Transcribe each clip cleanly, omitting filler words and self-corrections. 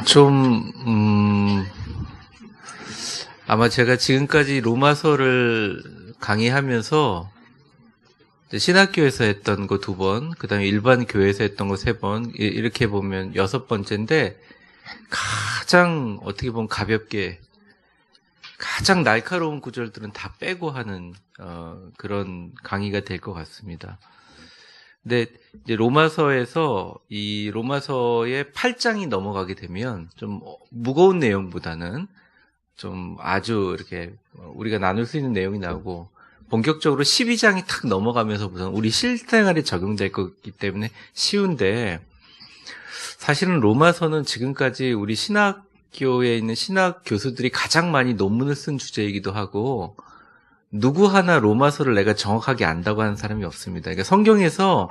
좀, 아마 제가 지금까지 로마서를 강의하면서 신학교에서 했던 거 2번, 그 다음에 일반 교회에서 했던 거 3번, 이렇게 보면 6번째인데, 가장 어떻게 보면 가볍게, 가장 날카로운 구절들은 다 빼고 하는, 그런 강의가 될 것 같습니다. 근데 이제 로마서에서 이 로마서의 8장이 넘어가게 되면 좀 무거운 내용보다는 좀 아주 이렇게 우리가 나눌 수 있는 내용이 나오고 본격적으로 12장이 탁 넘어가면서부터는 우리 실생활에 적용될 거기 때문에 쉬운데 사실은 로마서는 지금까지 우리 신학교에 있는 신학 교수들이 가장 많이 논문을 쓴 주제이기도 하고 누구 하나 로마서를 내가 정확하게 안다고 하는 사람이 없습니다. 그러니까 성경에서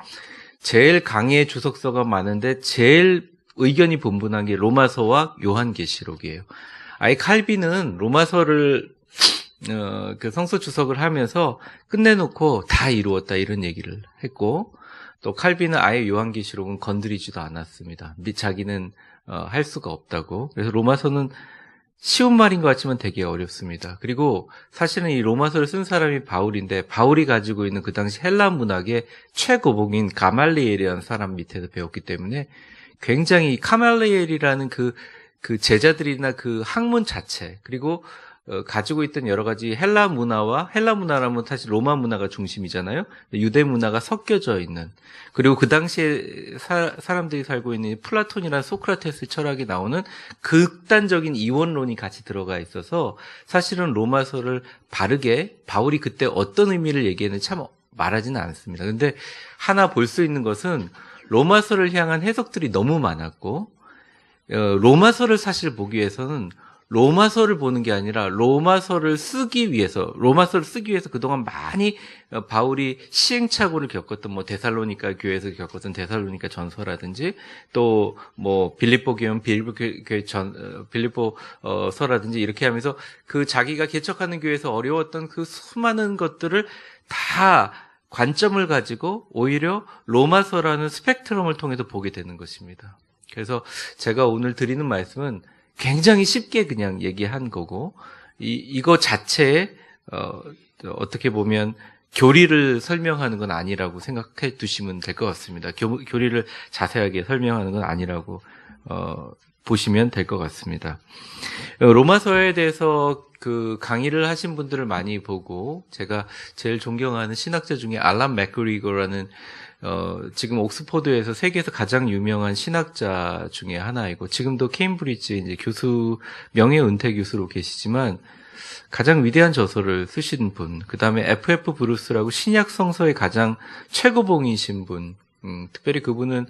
제일 강의 주석서가 많은데 제일 의견이 분분한 게 로마서와 요한계시록이에요. 아예 칼빈은 로마서를 그 성서 주석을 하면서 끝내놓고 다 이루었다 이런 얘기를 했고 또 칼빈은 아예 요한계시록은 건드리지도 않았습니다. 자기는 할 수가 없다고. 그래서 로마서는 쉬운 말인 것 같지만 되게 어렵습니다. 그리고 사실은 이 로마서를 쓴 사람이 바울인데 바울이 가지고 있는 그 당시 헬라 문학의 최고봉인 가말리엘이라는 사람 밑에서 배웠기 때문에 굉장히 가말리엘이라는 그 제자들이나 그 학문 자체 그리고 가지고 있던 여러 가지 헬라 문화라면 사실 로마 문화가 중심이잖아요. 유대 문화가 섞여져 있는 그리고 그 당시에 사람들이 살고 있는 플라톤이나 소크라테스 철학이 나오는 극단적인 이원론이 같이 들어가 있어서 사실은 로마서를 바르게 바울이 그때 어떤 의미를 얘기했는지 참 말하지는 않습니다. 근데 하나 볼 수 있는 것은 로마서를 향한 해석들이 너무 많았고 로마서를 사실 보기 위해서는 로마서를 보는 게 아니라 로마서를 쓰기 위해서 그동안 많이 바울이 시행착오를 겪었던 뭐 데살로니가 교회에서 겪었던 데살로니가 전서라든지 또 뭐 빌립보 교회 빌립보서라든지 이렇게 하면서 그 자기가 개척하는 교회에서 어려웠던 그 수많은 것들을 다 관점을 가지고 오히려 로마서라는 스펙트럼을 통해서 보게 되는 것입니다. 그래서 제가 오늘 드리는 말씀은 굉장히 쉽게 그냥 얘기한 거고, 이거 자체에, 어떻게 보면 교리를 설명하는 건 아니라고 생각해 두시면 될 것 같습니다. 교리를 자세하게 설명하는 건 아니라고, 보시면 될 것 같습니다. 로마서에 대해서 그 강의를 하신 분들을 많이 보고, 제가 제일 존경하는 신학자 중에 알란 맥그리거라는 지금 옥스퍼드에서 세계에서 가장 유명한 신학자 중에 하나이고, 지금도 케임브리지 이제 명예 은퇴 교수로 계시지만, 가장 위대한 저서를 쓰신 분, 그 다음에 F.F. 브루스라고 신약 성서의 가장 최고봉이신 분, 특별히 그분은,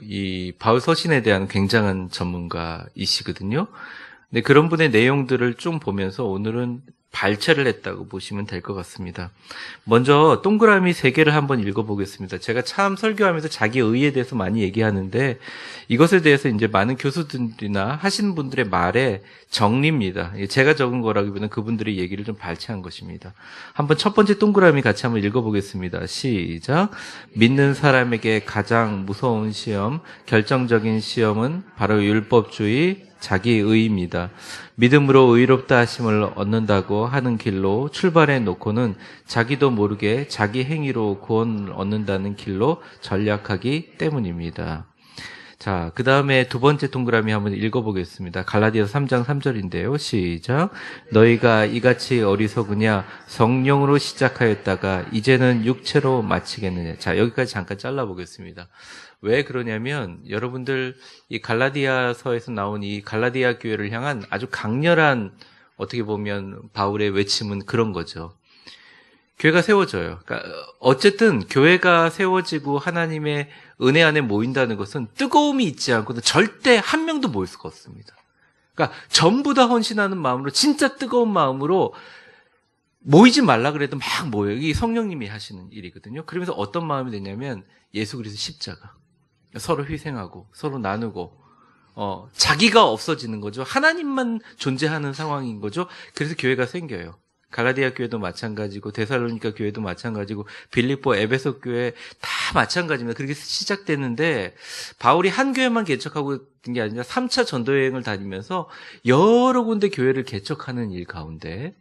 이 바울 서신에 대한 굉장한 전문가이시거든요. 근데 그런 분의 내용들을 좀 보면서 오늘은 발췌를 했다고 보시면 될 것 같습니다. 먼저 동그라미 3개를 한번 읽어보겠습니다. 제가 참 설교하면서 자기 의에 대해서 많이 얘기하는데 이것에 대해서 이제 많은 교수들이나 하신 분들의 말의 정리입니다. 제가 적은 거라기보다는 그분들의 얘기를 좀 발췌한 것입니다. 한번 첫 번째 동그라미 같이 한번 읽어보겠습니다. 시작. 믿는 사람에게 가장 무서운 시험, 결정적인 시험은 바로 율법주의, 자기의입니다. 믿음으로 의롭다 하심을 얻는다고 하는 길로 출발해 놓고는 자기도 모르게 자기 행위로 구원을 얻는다는 길로 전략하기 때문입니다. 자, 그 다음에 두 번째 동그라미 한번 읽어보겠습니다. 갈라디아서 3장 3절인데요. 시작. 너희가 이같이 어리석으냐 성령으로 시작하였다가 이제는 육체로 마치겠느냐. 자, 여기까지 잠깐 잘라보겠습니다. 왜 그러냐면 여러분들 이 갈라디아서에서 나온 이 갈라디아 교회를 향한 아주 강렬한 어떻게 보면 바울의 외침은 그런 거죠. 교회가 세워져요. 그러니까 어쨌든 교회가 세워지고 하나님의 은혜 안에 모인다는 것은 뜨거움이 있지 않고는 절대 한 명도 모일 수가 없습니다. 그러니까 전부 다 헌신하는 마음으로 진짜 뜨거운 마음으로 모이지 말라 그래도 막 모여요. 이게 성령님이 하시는 일이거든요. 그러면서 어떤 마음이 되냐면 예수 그리스도 십자가. 서로 희생하고 서로 나누고 자기가 없어지는 거죠. 하나님만 존재하는 상황인 거죠. 그래서 교회가 생겨요. 갈라디아 교회도 마찬가지고 데살로니가 교회도 마찬가지고 빌립보 에베소 교회 다 마찬가지입니다. 그렇게 시작됐는데 바울이 한 교회만 개척하고 있는 게 아니라 3차 전도 여행을 다니면서 여러 군데 교회를 개척하는 일 가운데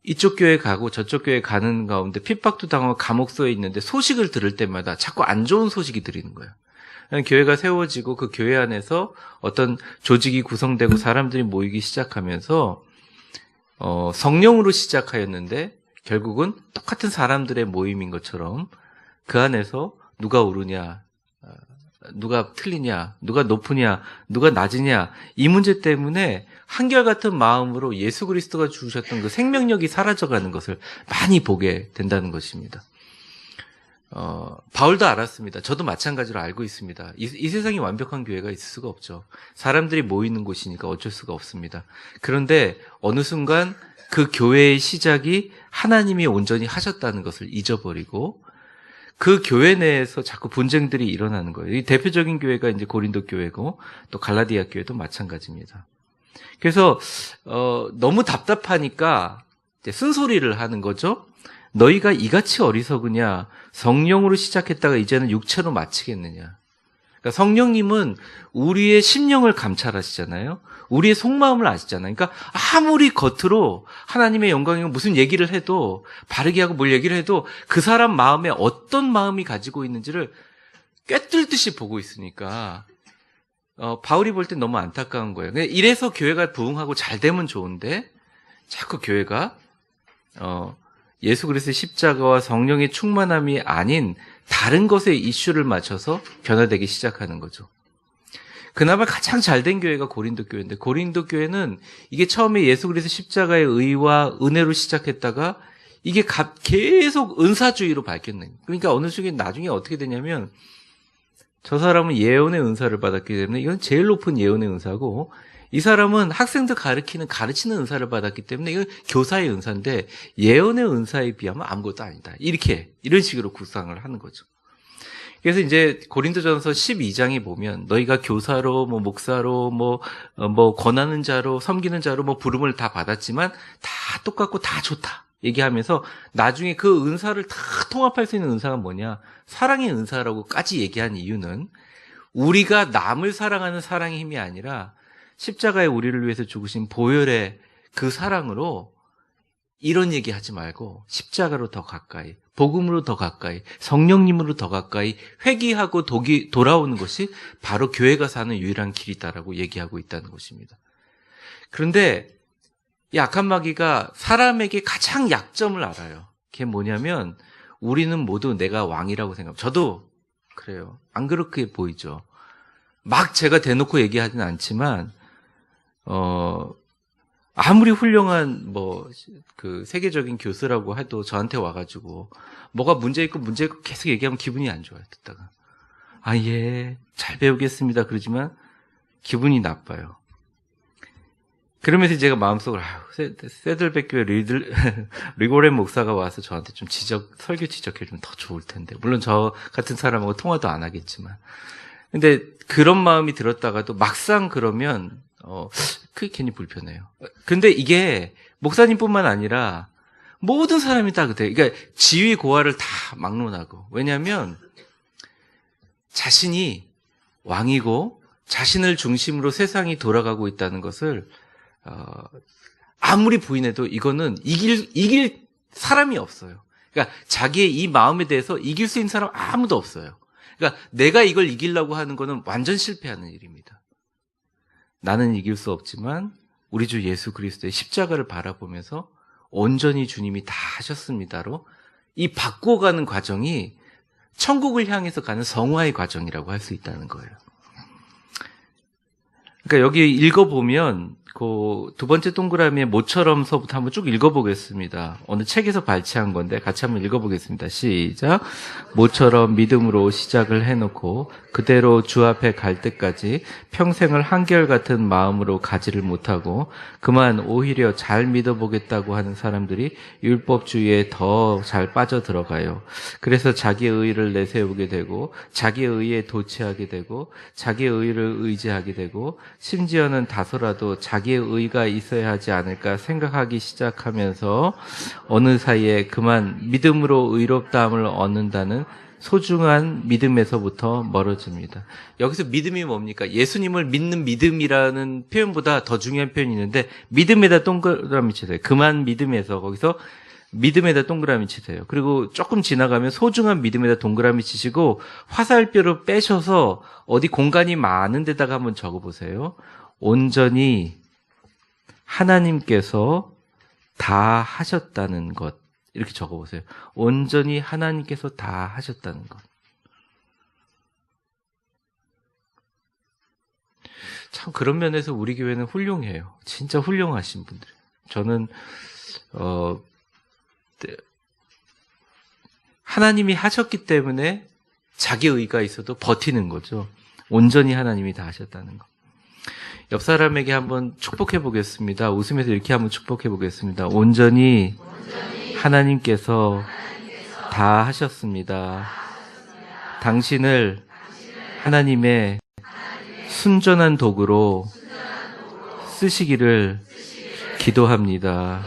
이쪽 교회 가고 저쪽 교회 가는 가운데 핍박도 당하고 감옥소에 있는데 소식을 들을 때마다 자꾸 안 좋은 소식이 들리는 거예요. 교회가 세워지고 그 교회 안에서 어떤 조직이 구성되고 사람들이 모이기 시작하면서 성령으로 시작하였는데 결국은 똑같은 사람들의 모임인 것처럼 그 안에서 누가 옳으냐, 누가 틀리냐, 누가 높으냐, 누가 낮으냐 이 문제 때문에 한결같은 마음으로 예수 그리스도가 주셨던 그 생명력이 사라져가는 것을 많이 보게 된다는 것입니다. 바울도 알았습니다. 저도 마찬가지로 알고 있습니다. 이 세상에 완벽한 교회가 있을 수가 없죠. 사람들이 모이는 곳이니까 어쩔 수가 없습니다. 그런데 어느 순간 그 교회의 시작이 하나님이 온전히 하셨다는 것을 잊어버리고 그 교회 내에서 자꾸 분쟁들이 일어나는 거예요. 이 대표적인 교회가 이제 고린도 교회고 또 갈라디아 교회도 마찬가지입니다. 그래서 너무 답답하니까 이제 쓴소리를 하는 거죠. 너희가 이같이 어리석으냐? 성령으로 시작했다가 이제는 육체로 마치겠느냐? 그러니까 성령님은 우리의 심령을 감찰하시잖아요. 우리의 속마음을 아시잖아요. 그러니까 아무리 겉으로 하나님의 영광이고 무슨 얘기를 해도 바르게 하고 뭘 얘기를 해도 그 사람 마음에 어떤 마음이 가지고 있는지를 꿰뚫듯이 보고 있으니까 바울이 볼 때 너무 안타까운 거예요. 이래서 교회가 부흥하고 잘 되면 좋은데 자꾸 교회가 예수 그리스도의 십자가와 성령의 충만함이 아닌 다른 것에 이슈를 맞춰서 변화되기 시작하는 거죠. 그나마 가장 잘된 교회가 고린도 교회인데 고린도 교회는 이게 처음에 예수 그리스도 십자가의 의와 은혜로 시작했다가 이게 계속 은사주의로 바뀌었네. 그러니까 어느 순간 나중에 어떻게 되냐면 저 사람은 예언의 은사를 받았기 때문에 이건 제일 높은 예언의 은사고 이 사람은 학생들 가르치는 은사를 받았기 때문에 이건 교사의 은사인데 예언의 은사에 비하면 아무것도 아니다. 이런 식으로 구상을 하는 거죠. 그래서 이제 고린도전서 12장에 보면 너희가 교사로 목사로 권하는 자로 섬기는 자로 부름을 다 받았지만 다 똑같고 다 좋다. 얘기하면서 나중에 그 은사를 다 통합할 수 있는 은사가 뭐냐? 사랑의 은사라고까지 얘기한 이유는 우리가 남을 사랑하는 사랑의 힘이 아니라 십자가에 우리를 위해서 죽으신 보혈의 그 사랑으로 이런 얘기 하지 말고 십자가로 더 가까이, 복음으로 더 가까이, 성령님으로 더 가까이 회개하고 돌아오는 것이 바로 교회가 사는 유일한 길이다라고 얘기하고 있다는 것입니다. 그런데 이 악한 마귀가 사람에게 가장 약점을 알아요. 그게 뭐냐면 우리는 모두 내가 왕이라고 생각합니다. 저도 그래요. 안 그렇게 보이죠. 막 제가 대놓고 얘기하지는 않지만 아무리 훌륭한 그 세계적인 교수라고 해도 저한테 와가지고 뭐가 문제 있고 계속 얘기하면 기분이 안 좋아요. 듣다가 예, 잘 배우겠습니다. 그러지만 기분이 나빠요. 그러면서 제가 마음속으로 세들백교회 리고렌 목사가 와서 저한테 좀 설교 지적해주면 더 좋을 텐데. 물론 저 같은 사람하고 통화도 안 하겠지만. 근데 그런 마음이 들었다가도 막상 그러면 그게 괜히 불편해요. 근데 이게 목사님뿐만 아니라 모든 사람이 다 그래요. 그러니까 지위 고하를 다 막론하고. 왜냐하면 자신이 왕이고 자신을 중심으로 세상이 돌아가고 있다는 것을 아무리 부인해도 이거는 이길 사람이 없어요. 그러니까 자기의 이 마음에 대해서 이길 수 있는 사람 아무도 없어요. 그러니까 내가 이걸 이기려고 하는 거는 완전 실패하는 일입니다. 나는 이길 수 없지만 우리 주 예수 그리스도의 십자가를 바라보면서 온전히 주님이 다 하셨습니다로 이 바꿔가는 과정이 천국을 향해서 가는 성화의 과정이라고 할 수 있다는 거예요. 그러니까 여기 읽어보면 그 두 번째 동그라미에 모처럼서부터 한번 쭉 읽어보겠습니다. 어느 책에서 발췌한 건데 같이 한번 읽어보겠습니다. 시작. 모처럼 믿음으로 시작을 해놓고 그대로 주 앞에 갈 때까지 평생을 한결같은 마음으로 가지를 못하고 그만 오히려 잘 믿어보겠다고 하는 사람들이 율법주의에 더 잘 빠져들어가요. 그래서 자기의 의의를 내세우게 되고 자기의 의의에 도취하게 되고 자기의 의의를 의지하게 되고 심지어는 다소라도 자기 자기의 의가 있어야 하지 않을까 생각하기 시작하면서 어느 사이에 그만 믿음으로 의롭다함을 얻는다는 소중한 믿음에서부터 멀어집니다. 여기서 믿음이 뭡니까? 예수님을 믿는 믿음이라는 표현보다 더 중요한 표현이 있는데 믿음에다 동그라미 치세요. 그만 믿음에서 거기서 믿음에다 동그라미 치세요. 그리고 조금 지나가면 소중한 믿음에다 동그라미 치시고 화살표를 빼셔서 어디 공간이 많은 데다가 한번 적어보세요. 온전히 하나님께서 다 하셨다는 것. 이렇게 적어보세요. 온전히 하나님께서 다 하셨다는 것. 참 그런 면에서 우리 교회는 훌륭해요. 진짜 훌륭하신 분들. 저는 하나님이 하셨기 때문에 자기 의가 있어도 버티는 거죠. 온전히 하나님이 다 하셨다는 것. 옆 사람에게 한번 축복해 보겠습니다. 웃으면서 이렇게 한번 축복해 보겠습니다. 온전히 하나님께서 다 하셨습니다. 당신을 하나님의 순전한 도구로 쓰시기를 기도합니다.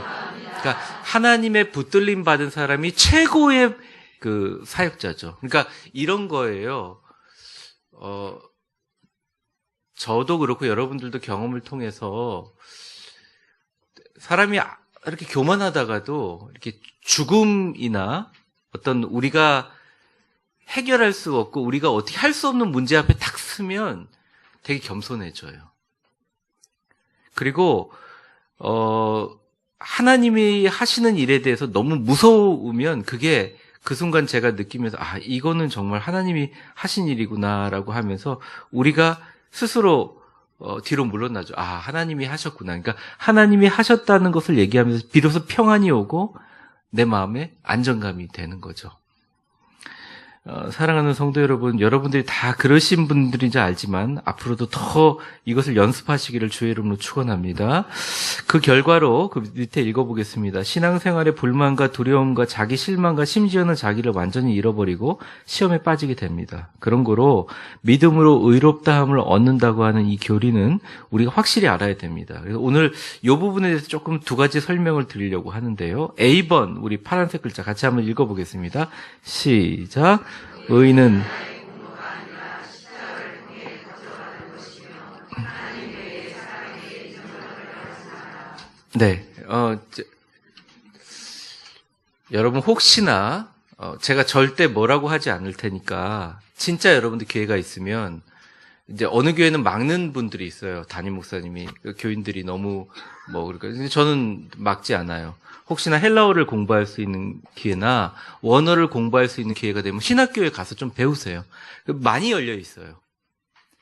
그러니까 하나님의 붙들림 받은 사람이 최고의 그 사역자죠. 그러니까 이런 거예요. 저도 그렇고 여러분들도 경험을 통해서 사람이 이렇게 교만하다가도 이렇게 죽음이나 어떤 우리가 해결할 수 없고 우리가 어떻게 할 수 없는 문제 앞에 탁 서면 되게 겸손해져요. 그리고 하나님이 하시는 일에 대해서 너무 무서우면 그게 그 순간 제가 느끼면서 이거는 정말 하나님이 하신 일이구나라고 하면서 우리가 스스로 뒤로 물러나죠. 하나님이 하셨구나. 그러니까 하나님이 하셨다는 것을 얘기하면서 비로소 평안이 오고 내 마음에 안정감이 되는 거죠. 사랑하는 성도 여러분, 여러분들이 다 그러신 분들인지 알지만 앞으로도 더 이것을 연습하시기를 주의 이름으로 축원합니다. 그 결과로 그 밑에 읽어보겠습니다. 신앙생활의 불만과 두려움과 자기 실망과 심지어는 자기를 완전히 잃어버리고 시험에 빠지게 됩니다. 그런 거로 믿음으로 의롭다함을 얻는다고 하는 이 교리는 우리가 확실히 알아야 됩니다. 그래서 오늘 이 부분에 대해서 조금 두 가지 설명을 드리려고 하는데요. A번 우리 파란색 글자 같이 한번 읽어보겠습니다. 시작. 의인은 네, 여러분 혹시나 제가 절대 뭐라고 하지 않을 테니까 진짜 여러분들 기회가 있으면 이제 어느 교회는 막는 분들이 있어요. 담임 목사님이 교인들이 너무 그러니까 근데 저는 막지 않아요. 혹시나 헬라어를 공부할 수 있는 기회나 원어를 공부할 수 있는 기회가 되면 신학교에 가서 좀 배우세요. 많이 열려 있어요.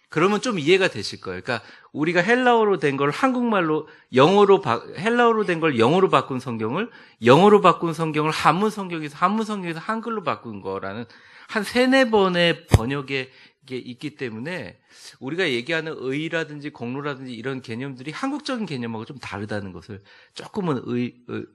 그러면 좀 이해가 되실 거예요. 그러니까 우리가 헬라어로 된 걸 한국말로 헬라어로 된 걸 영어로 바꾼 성경을 한문 성경에서 한글로 바꾼 거라는 한 3-4번의 번역에 이게 있기 때문에 우리가 얘기하는 의라든지 공로라든지 이런 개념들이 한국적인 개념하고 좀 다르다는 것을 조금은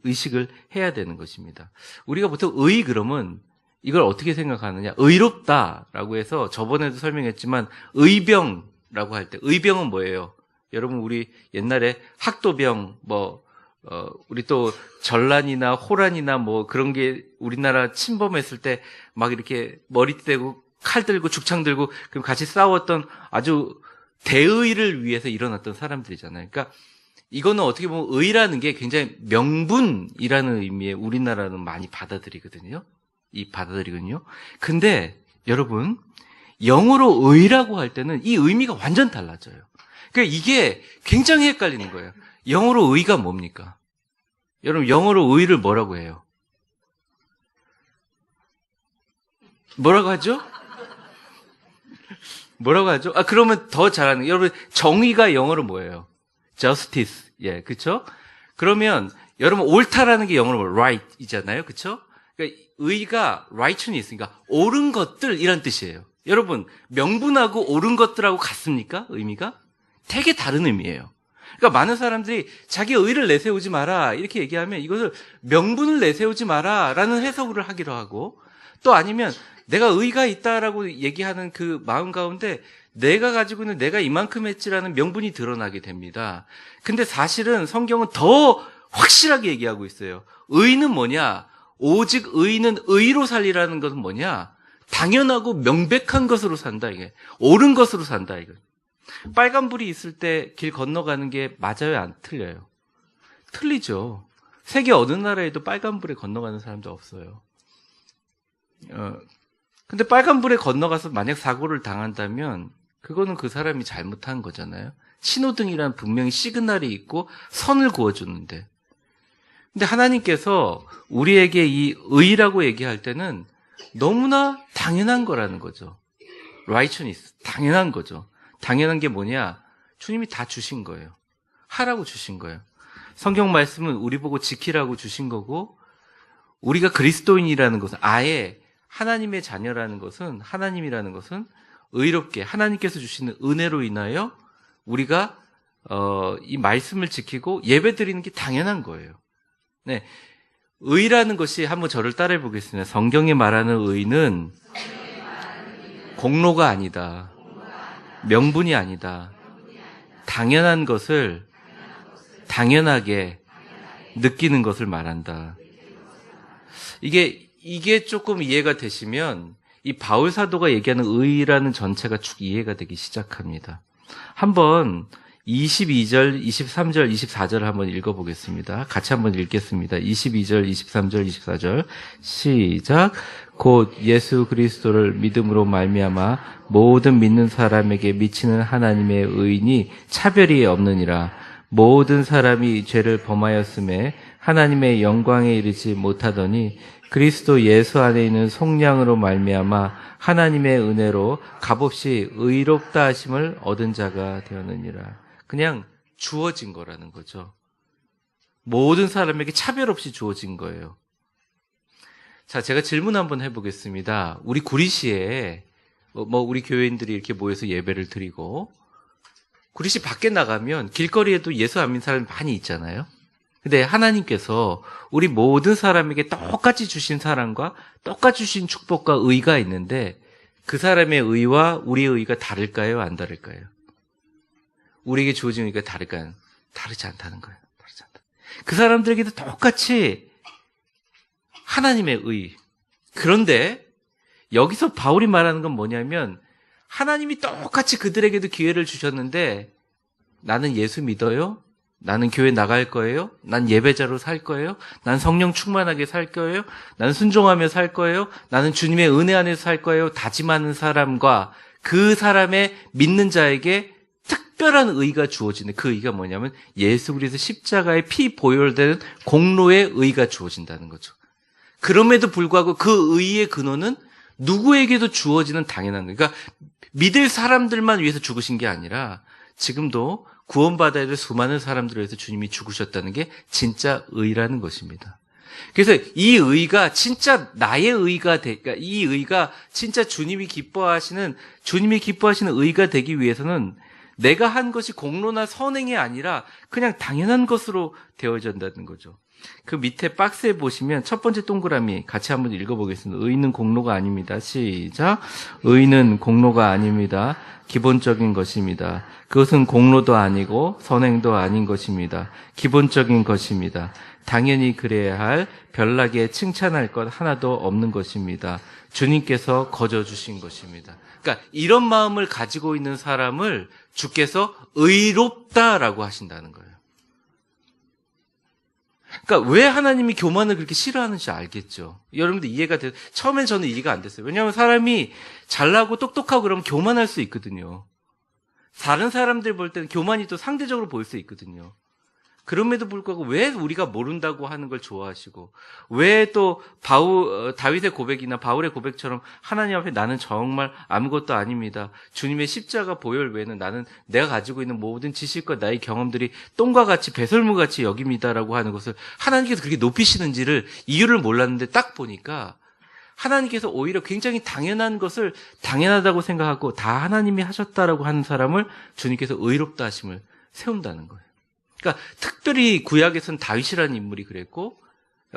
의식을 해야 되는 것입니다. 우리가 보통 그러면 이걸 어떻게 생각하느냐? 의롭다라고 해서 저번에도 설명했지만 의병라고 할 때 의병은 뭐예요? 여러분 우리 옛날에 학도병 우리 또 전란이나 호란이나 그런 게 우리나라 침범했을 때 막 이렇게 머리 떼고 칼 들고 죽창 들고 그럼 같이 싸웠던 아주 대의를 위해서 일어났던 사람들이잖아요. 그러니까 이거는 어떻게 보면 의라는 게 굉장히 명분이라는 의미에 우리나라는 많이 받아들이거든요. 근데 여러분 영어로 의라고 할 때는 이 의미가 완전 달라져요. 그러니까 이게 굉장히 헷갈리는 거예요. 영어로 의가 뭡니까? 여러분 영어로 의를 뭐라고 해요? 뭐라고 하죠? 그러면 더 잘하는 게, 여러분, 정의가 영어로 뭐예요? justice. 예, 그쵸? 그러면, 여러분, 옳다라는 게 영어로 right 이잖아요. 그쵸? 그러니까 의가 righteousness, 그러니까 옳은 것들, 이란 뜻이에요. 여러분, 명분하고 옳은 것들하고 같습니까? 의미가? 되게 다른 의미예요. 그러니까 많은 사람들이 자기 의를 내세우지 마라, 이렇게 얘기하면 이것을 명분을 내세우지 마라, 라는 해석을 하기로 하고, 또 아니면, 내가 의가 있다라고 얘기하는 그 마음 가운데 내가 가지고 있는 내가 이만큼 했지라는 명분이 드러나게 됩니다. 근데 사실은 성경은 더 확실하게 얘기하고 있어요. 의는 뭐냐? 오직 의는 의로 살리라는 것은 뭐냐? 당연하고 명백한 것으로 산다, 이게. 옳은 것으로 산다, 이거. 빨간불이 있을 때 길 건너가는 게 맞아요, 안 틀려요? 틀리죠. 세계 어느 나라에도 빨간불에 건너가는 사람도 없어요. 근데 빨간불에 건너가서 만약 사고를 당한다면 그거는 그 사람이 잘못한 거잖아요. 신호등이란 분명히 시그널이 있고 선을 그어주는데. 근데 하나님께서 우리에게 이 의라고 얘기할 때는 너무나 당연한 거라는 거죠. righteousness, 당연한 거죠. 당연한 게 뭐냐? 주님이 다 주신 거예요. 하라고 주신 거예요. 성경 말씀은 우리 보고 지키라고 주신 거고, 우리가 그리스도인이라는 것은, 아예 하나님의 자녀라는 것은, 하나님이라는 것은 의롭게 하나님께서 주시는 은혜로 인하여 우리가 이 말씀을 지키고 예배드리는 게 당연한 거예요. 네, 의라는 것이, 한번 저를 따라해 보겠습니다. 성경에 말하는 의는 공로가 아니다. 명분이 아니다. 당연한 것을 당연하게 느끼는 것을 말한다. 이게 조금 이해가 되시면 이 바울 사도가 얘기하는 의라는 전체가 쭉 이해가 되기 시작합니다. 한번 22절, 23절, 24절 한번 읽어보겠습니다. 같이 한번 읽겠습니다. 22절, 23절, 24절 시작. 곧 예수 그리스도를 믿음으로 말미암아 모든 믿는 사람에게 미치는 하나님의 의인이 차별이 없느니라. 모든 사람이 죄를 범하였음에 하나님의 영광에 이르지 못하더니 그리스도 예수 안에 있는 속량으로 말미암아 하나님의 은혜로 값없이 의롭다 하심을 얻은 자가 되었느니라. 그냥 주어진 거라는 거죠. 모든 사람에게 차별 없이 주어진 거예요. 자, 제가 질문 한번 해보겠습니다. 우리 구리시에 우리 교회인들이 이렇게 모여서 예배를 드리고 구리시 밖에 나가면 길거리에도 예수 안 믿는 사람이 많이 있잖아요. 근데 하나님께서 우리 모든 사람에게 똑같이 주신 사랑과 똑같이 주신 축복과 의가 있는데 그 사람의 의와 우리의 의가 다를까요? 안 다를까요? 우리에게 주어진 의가 다를까요? 다르지 않다는 거예요. 다르지 않다. 그 사람들에게도 똑같이 하나님의 의. 그런데 여기서 바울이 말하는 건 뭐냐면 하나님이 똑같이 그들에게도 기회를 주셨는데 나는 예수 믿어요? 나는 교회 나갈 거예요? 난 예배자로 살 거예요? 난 성령 충만하게 살 거예요? 난 순종하며 살 거예요? 나는 주님의 은혜 안에서 살 거예요? 다짐하는 사람과 그 사람의 믿는 자에게 특별한 의가 주어지는 그 의가 뭐냐면 예수 그리스도 십자가의 피 보혈되는 공로의 의가 주어진다는 거죠. 그럼에도 불구하고 그 의의 근원은 누구에게도 주어지는 당연한 거예요. 그러니까 믿을 사람들만 위해서 죽으신 게 아니라 지금도 구원받아야 될 수많은 사람들을 위해서 주님이 죽으셨다는 게 진짜 의라는 것입니다. 그래서 이 의가 진짜 나의 의가 그러니까 이 의가 진짜 주님이 기뻐하시는 의가 되기 위해서는 내가 한 것이 공로나 선행이 아니라 그냥 당연한 것으로 되어진다는 거죠. 그 밑에 박스에 보시면 첫 번째 동그라미 같이 한번 읽어보겠습니다. 의는 공로가 아닙니다. 시작. 의는 공로가 아닙니다. 기본적인 것입니다. 그것은 공로도 아니고 선행도 아닌 것입니다. 기본적인 것입니다. 당연히 그래야 할 별나게 칭찬할 것 하나도 없는 것입니다. 주님께서 거저 주신 것입니다. 그러니까 이런 마음을 가지고 있는 사람을 주께서 의롭다라고 하신다는 거예요. 그러니까 왜 하나님이 교만을 그렇게 싫어하는지 알겠죠. 여러분들 이해가 돼요. 처음엔 저는 이해가 안 됐어요. 왜냐하면 사람이 잘나고 똑똑하고 그러면 교만할 수 있거든요. 다른 사람들 볼 때는 교만이 또 상대적으로 보일 수 있거든요. 그럼에도 불구하고 왜 우리가 모른다고 하는 걸 좋아하시고 왜 또 다윗의 고백이나 바울의 고백처럼 하나님 앞에 나는 정말 아무것도 아닙니다. 주님의 십자가 보혈 외에는 나는 내가 가지고 있는 모든 지식과 나의 경험들이 똥과 같이 배설물같이 여깁니다라고 하는 것을 하나님께서 그렇게 높이시는지를 이유를 몰랐는데 딱 보니까 하나님께서 오히려 굉장히 당연한 것을 당연하다고 생각하고 다 하나님이 하셨다라고 하는 사람을 주님께서 의롭다 하심을 세운다는 거예요. 그러니까 특별히 구약에서는 다윗이라는 인물이 그랬고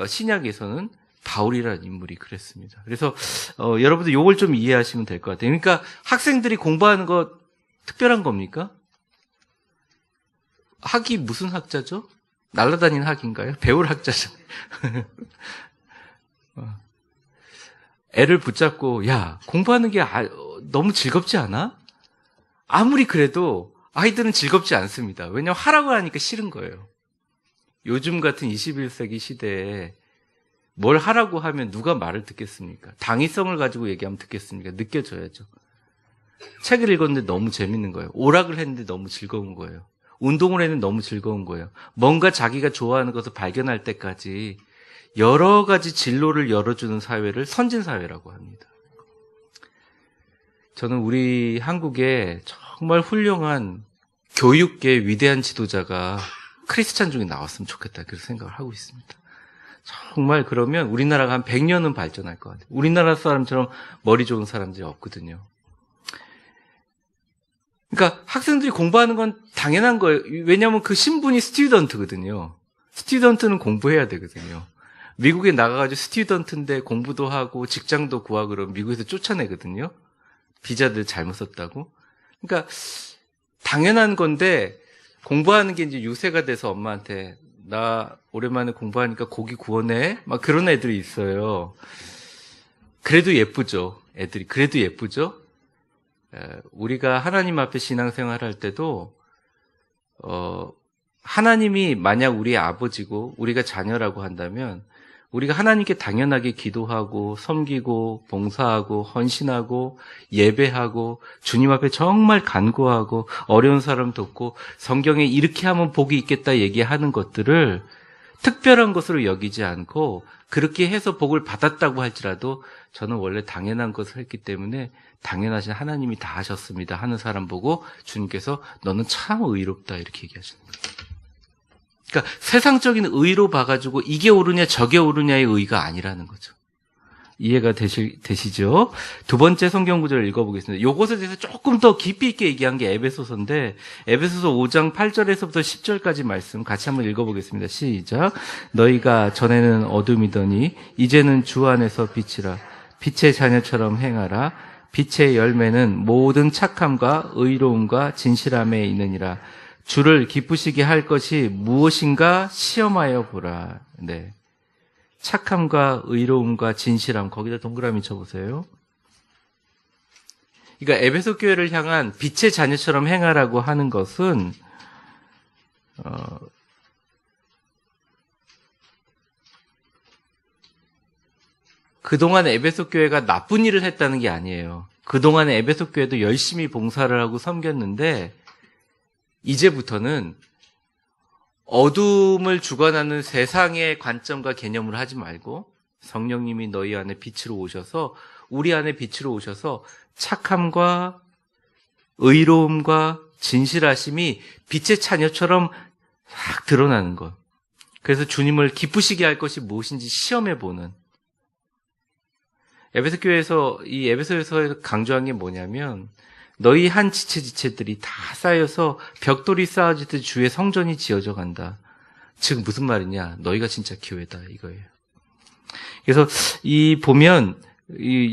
신약에서는 바울이라는 인물이 그랬습니다. 그래서 여러분들 이걸 좀 이해하시면 될 것 같아요. 그러니까 학생들이 공부하는 것 특별한 겁니까? 학이 무슨 학자죠? 날아다니는 학인가요? 배울 학자죠. 애를 붙잡고 야, 공부하는 게 너무 즐겁지 않아? 아무리 그래도 아이들은 즐겁지 않습니다. 왜냐하면 하라고 하니까 싫은 거예요. 요즘 같은 21세기 시대에 뭘 하라고 하면 누가 말을 듣겠습니까? 당위성을 가지고 얘기하면 듣겠습니까? 느껴져야죠. 책을 읽었는데 너무 재밌는 거예요. 오락을 했는데 너무 즐거운 거예요. 운동을 했는데 너무 즐거운 거예요. 뭔가 자기가 좋아하는 것을 발견할 때까지 여러 가지 진로를 열어주는 사회를 선진사회라고 합니다. 저는 우리 한국에 정말 훌륭한 교육계 위대한 지도자가 크리스찬 중에 나왔으면 좋겠다, 그렇게 생각을 하고 있습니다. 정말 그러면 우리나라가 한 100년은 발전할 것 같아요. 우리나라 사람처럼 머리 좋은 사람들이 없거든요. 그러니까 학생들이 공부하는 건 당연한 거예요. 왜냐하면 그 신분이 스튜던트거든요. 스튜던트는 공부해야 되거든요. 미국에 나가가지고 스튜던트인데 공부도 하고 직장도 구하고 그러면 미국에서 쫓아내거든요. 비자들 잘못 썼다고. 그러니까 당연한 건데 공부하는 게 이제 유세가 돼서 엄마한테 나 오랜만에 공부하니까 고기 구워내? 막 그런 애들이 있어요. 그래도 예쁘죠. 애들이. 그래도 예쁘죠. 우리가 하나님 앞에 신앙생활 할 때도 하나님이 만약 우리의 아버지고 우리가 자녀라고 한다면 우리가 하나님께 당연하게 기도하고 섬기고 봉사하고 헌신하고 예배하고 주님 앞에 정말 간구하고 어려운 사람 돕고 성경에 이렇게 하면 복이 있겠다 얘기하는 것들을 특별한 것으로 여기지 않고 그렇게 해서 복을 받았다고 할지라도 저는 원래 당연한 것을 했기 때문에 당연하신 하나님이 다 하셨습니다 하는 사람 보고 주님께서 너는 참 의롭다 이렇게 얘기하시는 거예요. 그러니까 세상적인 의로 봐가지고 이게 옳으냐 저게 옳으냐의 의가 아니라는 거죠. 이해가 되시죠? 두 번째 성경 구절을 읽어보겠습니다. 이것에 대해서 조금 더 깊이 있게 얘기한 게 에베소서인데 에베소서 5장 8절에서부터 10절까지 말씀 같이 한번 읽어보겠습니다. 시작. 너희가 전에는 어둠이더니 이제는 주 안에서 빛이라. 빛의 자녀처럼 행하라. 빛의 열매는 모든 착함과 의로움과 진실함에 있느니라. 주를 기쁘시게 할 것이 무엇인가 시험하여 보라. 네. 착함과 의로움과 진실함, 거기다 동그라미 쳐보세요. 그러니까 에베소 교회를 향한 빛의 자녀처럼 행하라고 하는 것은 그동안 에베소 교회가 나쁜 일을 했다는 게 아니에요. 그동안 에베소 교회도 열심히 봉사를 하고 섬겼는데 이제부터는 어둠을 주관하는 세상의 관점과 개념을 하지 말고 성령님이 너희 안에 빛으로 오셔서 우리 안에 빛으로 오셔서 착함과 의로움과 진실하심이 빛의 자녀처럼 싹 드러나는 것. 그래서 주님을 기쁘시게 할 것이 무엇인지 시험해보는. 에베소 교회에서 이 에베소에서 강조한 게 뭐냐면 너희 한 지체들이 다 쌓여서 벽돌이 쌓아지듯 주의 성전이 지어져 간다. 즉 무슨 말이냐? 너희가 진짜 교회다 이거예요. 그래서 보면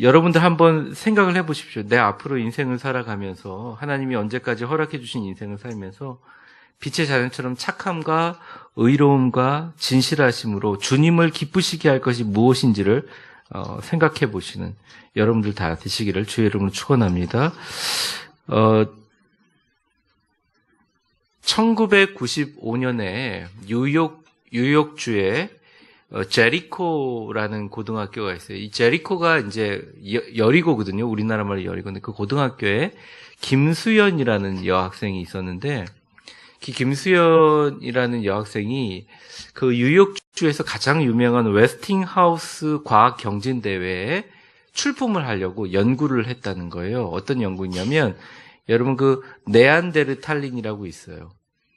여러분들 한번 생각을 해보십시오. 내 앞으로 인생을 살아가면서 하나님이 언제까지 허락해 주신 인생을 살면서 빛의 자녀처럼 착함과 의로움과 진실하심으로 주님을 기쁘시게 할 것이 무엇인지를 생각해 보시는 여러분들 다 되시기를 주의 이름으로 축원합니다. 1995년에 뉴욕주에 제리코라는 고등학교가 있어요. 이 제리코가 이제 여리고거든요. 우리나라 말로 여리고인데 그 고등학교에 김수연이라는 여학생이 있었는데 그 김수연이라는 여학생이 그 뉴욕주에서 가장 유명한 웨스팅하우스 과학 경진 대회에 출품을 하려고 연구를 했다는 거예요. 어떤 연구냐면 여러분 그 네안데르탈린이라고 있어요.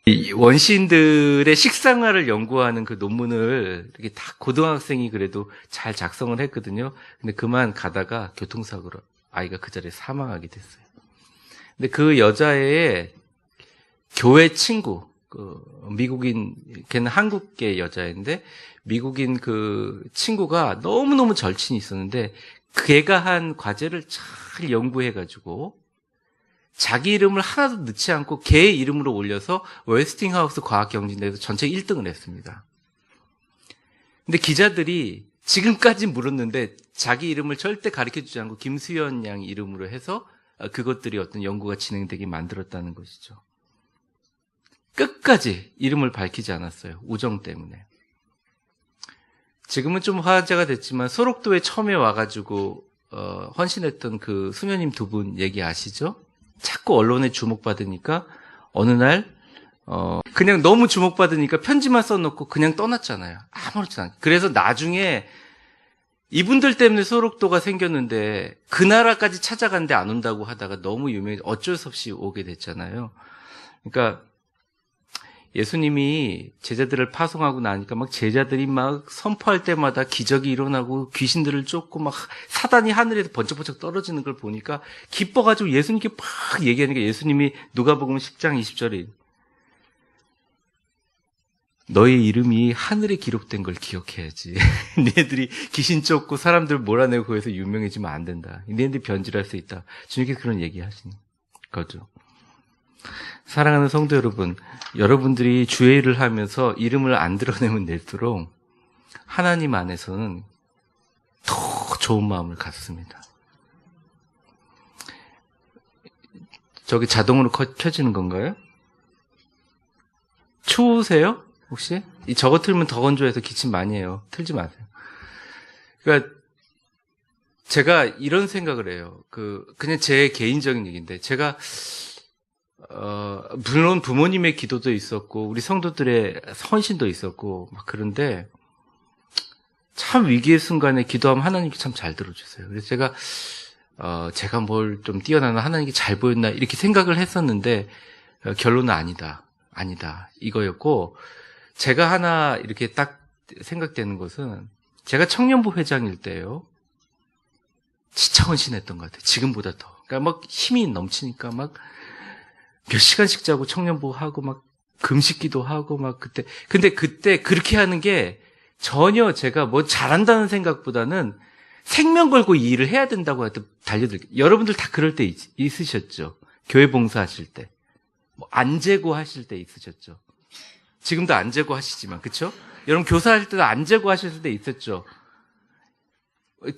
이 원시인들의 식생활을 연구하는 그 논문을 이렇게 다 고등학생이 그래도 잘 작성을 했거든요. 근데 그만 가다가 교통사고로 아이가 그 자리에 사망하게 됐어요. 근데 그 여자의 교회 친구, 미국인, 걔는 한국계 여자인데 미국인 그 친구가 너무너무 절친이 있었는데 걔가 한 과제를 잘 연구해가지고 자기 이름을 하나도 넣지 않고 걔 이름으로 올려서 웨스팅하우스 과학경진대회에서 전체 1등을 했습니다. 근데 기자들이 지금까지 물었는데 자기 이름을 절대 가르쳐주지 않고 김수현 양 이름으로 해서 그것들이 어떤 연구가 진행되게 만들었다는 것이죠. 끝까지 이름을 밝히지 않았어요. 우정 때문에. 지금은 좀 화제가 됐지만 소록도에 처음에 와가지고 헌신했던 그 수녀님 두 분 얘기 아시죠? 자꾸 언론에 주목받으니까 어느 날 그냥 너무 주목받으니까 편지만 써놓고 그냥 떠났잖아요. 아무렇지도 않게. 그래서 나중에 이분들 때문에 소록도가 생겼는데 그 나라까지 찾아갔는데 안 온다고 하다가 너무 유명해서 어쩔 수 없이 오게 됐잖아요. 그러니까 예수님이 제자들을 파송하고 나니까 막 제자들이 막 선포할 때마다 기적이 일어나고 귀신들을 쫓고 막 사단이 하늘에서 번쩍번쩍 떨어지는 걸 보니까 기뻐가지고 예수님께 막 얘기하니까 예수님이 누가복음 10장 20절에 너의 이름이 하늘에 기록된 걸 기억해야지. 니네들이 귀신 쫓고 사람들 몰아내고 거기서 유명해지면 안 된다. 니네들이 변질할 수 있다. 주님께서 그런 얘기하시는 거죠. 사랑하는 성도 여러분, 여러분들이 주의 일을 하면서 이름을 안 드러내면 낼수록 하나님 안에서는 더 좋은 마음을 갖습니다. 저기 자동으로 켜지는 건가요? 추우세요? 혹시? 저거 틀면 더 건조해서 기침 많이 해요. 틀지 마세요. 그러니까 제가 이런 생각을 해요. 그냥 제 개인적인 얘기인데 제가 물론 부모님의 기도도 있었고 우리 성도들의 헌신도 있었고 막 그런데 참 위기의 순간에 기도하면 하나님께 참 잘 들어주세요. 그래서 제가 뭘 좀 뛰어나나 하나님께 잘 보였나 이렇게 생각을 했었는데 결론은 아니다 이거였고 제가 하나 이렇게 딱 생각되는 것은 제가 청년부 회장일 때요 진짜 헌신했던 것 같아요. 지금보다 더. 그러니까 막 힘이 넘치니까 막 몇 시간씩 자고 청년부 하고 막 금식기도 하고 막 그때. 근데 그때 그렇게 하는 게 전혀 제가 뭐 잘한다는 생각보다는 생명 걸고 이 일을 해야 된다고 해도 달려들게요. 여러분들 다 그럴 때 있으셨죠? 교회 봉사하실 때. 뭐 안 재고 하실 때 있으셨죠? 지금도 안 재고 하시지만, 그쵸? 여러분 교사하실 때도 안 재고 하실 때 있었죠?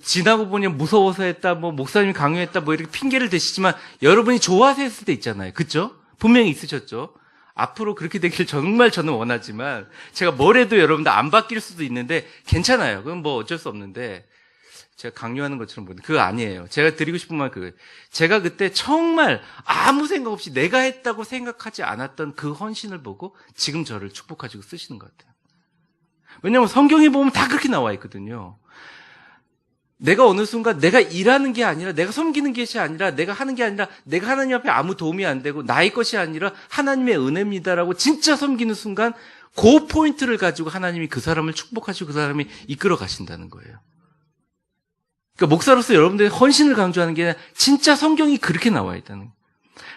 지나고 보니 무서워서 했다, 뭐 목사님이 강요했다, 뭐 이렇게 핑계를 대시지만 여러분이 좋아서 했을 때 있잖아요. 그쵸? 분명히 있으셨죠? 앞으로 그렇게 되길 정말 저는 원하지만 제가 뭘 해도 여러분들 안 바뀔 수도 있는데 괜찮아요. 그건 뭐 어쩔 수 없는데 제가 강요하는 것처럼 보는데 그거 아니에요. 제가 드리고 싶은 말 그거예요. 제가 그때 정말 아무 생각 없이 내가 했다고 생각하지 않았던 그 헌신을 보고 지금 저를 축복하시고 쓰시는 것 같아요. 왜냐하면 성경에 보면 다 그렇게 나와 있거든요. 내가 어느 순간 내가 일하는 게 아니라 내가 섬기는 것이 아니라 내가 하는 게 아니라 내가 하나님 앞에 아무 도움이 안 되고 나의 것이 아니라 하나님의 은혜입니다라고 진짜 섬기는 순간 그 포인트를 가지고 하나님이 그 사람을 축복하시고 그 사람이 이끌어 가신다는 거예요. 그러니까 목사로서 여러분들의 헌신을 강조하는 게 아니라 진짜 성경이 그렇게 나와 있다는 거예요.